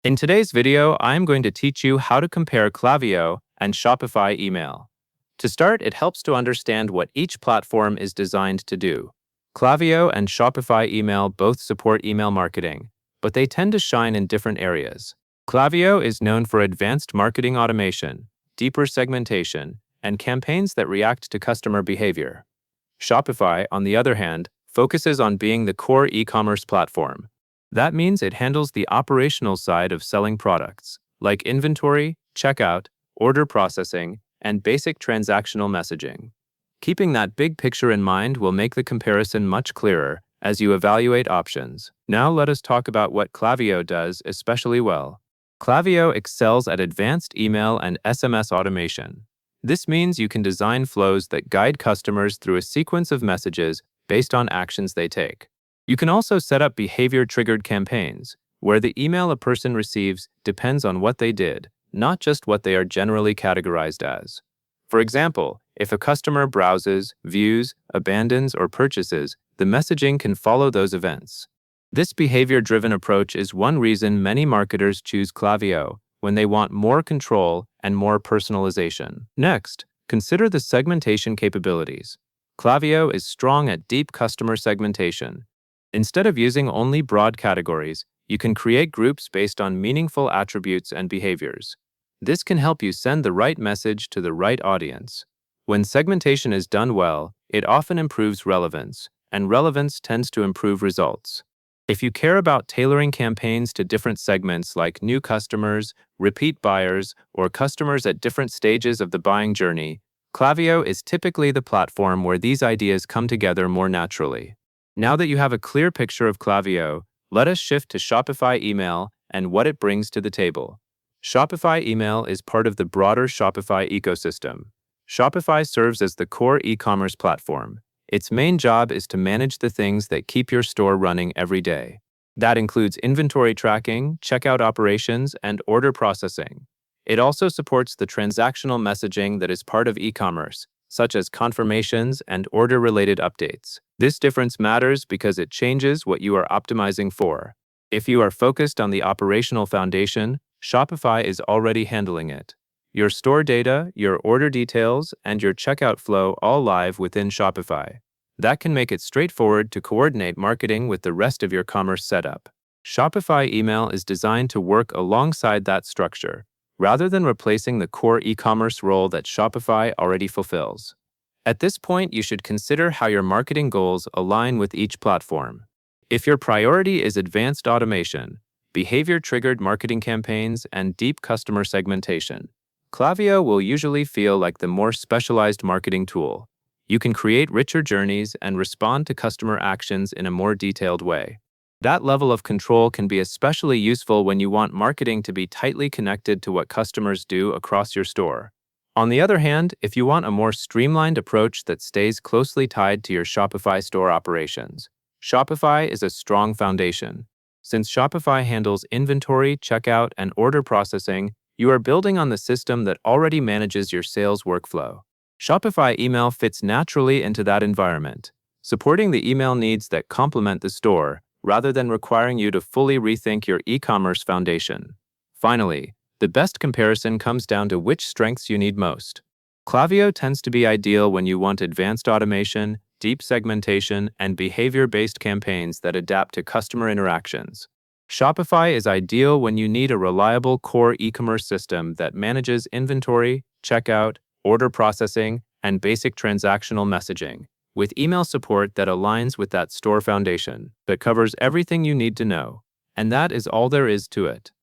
In today's video, I'm going to teach you how to compare Klaviyo and Shopify email. To start, it helps to understand what each platform is designed to do. Klaviyo and Shopify email both support email marketing, but they tend to shine in different areas. Klaviyo is known for advanced marketing automation, deeper segmentation, and campaigns that react to customer behavior. Shopify, on the other hand, focuses on being the core e-commerce platform. That means it handles the operational side of selling products, like inventory, checkout, order processing, and basic transactional messaging. Keeping that big picture in mind will make the comparison much clearer as you evaluate options. Now let us talk about what Klaviyo does especially well. Klaviyo excels at advanced email and SMS automation. This means you can design flows that guide customers through a sequence of messages based on actions they take. You can also set up behavior-triggered campaigns, where the email a person receives depends on what they did, not just what they are generally categorized as. For example, if a customer browses, views, abandons, or purchases, the messaging can follow those events. This behavior-driven approach is one reason many marketers choose Klaviyo when they want more control and more personalization. Next, consider the segmentation capabilities. Klaviyo is strong at deep customer segmentation. Instead of using only broad categories, you can create groups based on meaningful attributes and behaviors. This can help you send the right message to the right audience. When segmentation is done well, it often improves relevance, and relevance tends to improve results. If you care about tailoring campaigns to different segments like new customers, repeat buyers, or customers at different stages of the buying journey, Klaviyo is typically the platform where these ideas come together more naturally. Now that you have a clear picture of Klaviyo, let us shift to Shopify email and what it brings to the table. Shopify email is part of the broader Shopify ecosystem. Shopify serves as the core e-commerce platform. Its main job is to manage the things that keep your store running every day. That includes inventory tracking, checkout operations, and order processing. It also supports the transactional messaging that is part of e-commerce, such as confirmations and order-related updates. This difference matters because it changes what you are optimizing for. If you are focused on the operational foundation, Shopify is already handling it. Your store data, your order details, and your checkout flow all live within Shopify. That can make it straightforward to coordinate marketing with the rest of your commerce setup. Shopify email is designed to work alongside that structure, rather than replacing the core e-commerce role that Shopify already fulfills. At this point, you should consider how your marketing goals align with each platform. If your priority is advanced automation, behavior-triggered marketing campaigns, and deep customer segmentation, Klaviyo will usually feel like the more specialized marketing tool. You can create richer journeys and respond to customer actions in a more detailed way. That level of control can be especially useful when you want marketing to be tightly connected to what customers do across your store. On the other hand, if you want a more streamlined approach that stays closely tied to your Shopify store operations, Shopify is a strong foundation. Since Shopify handles inventory, checkout, and order processing, you are building on the system that already manages your sales workflow. Shopify email fits naturally into that environment, supporting the email needs that complement the store, rather than requiring you to fully rethink your e-commerce foundation. Finally, the best comparison comes down to which strengths you need most. Klaviyo tends to be ideal when you want advanced automation, deep segmentation, and behavior-based campaigns that adapt to customer interactions. Shopify is ideal when you need a reliable core e-commerce system that manages inventory, checkout, order processing, and basic transactional messaging, with email support that aligns with that store foundation, that covers everything you need to know. And that is all there is to it.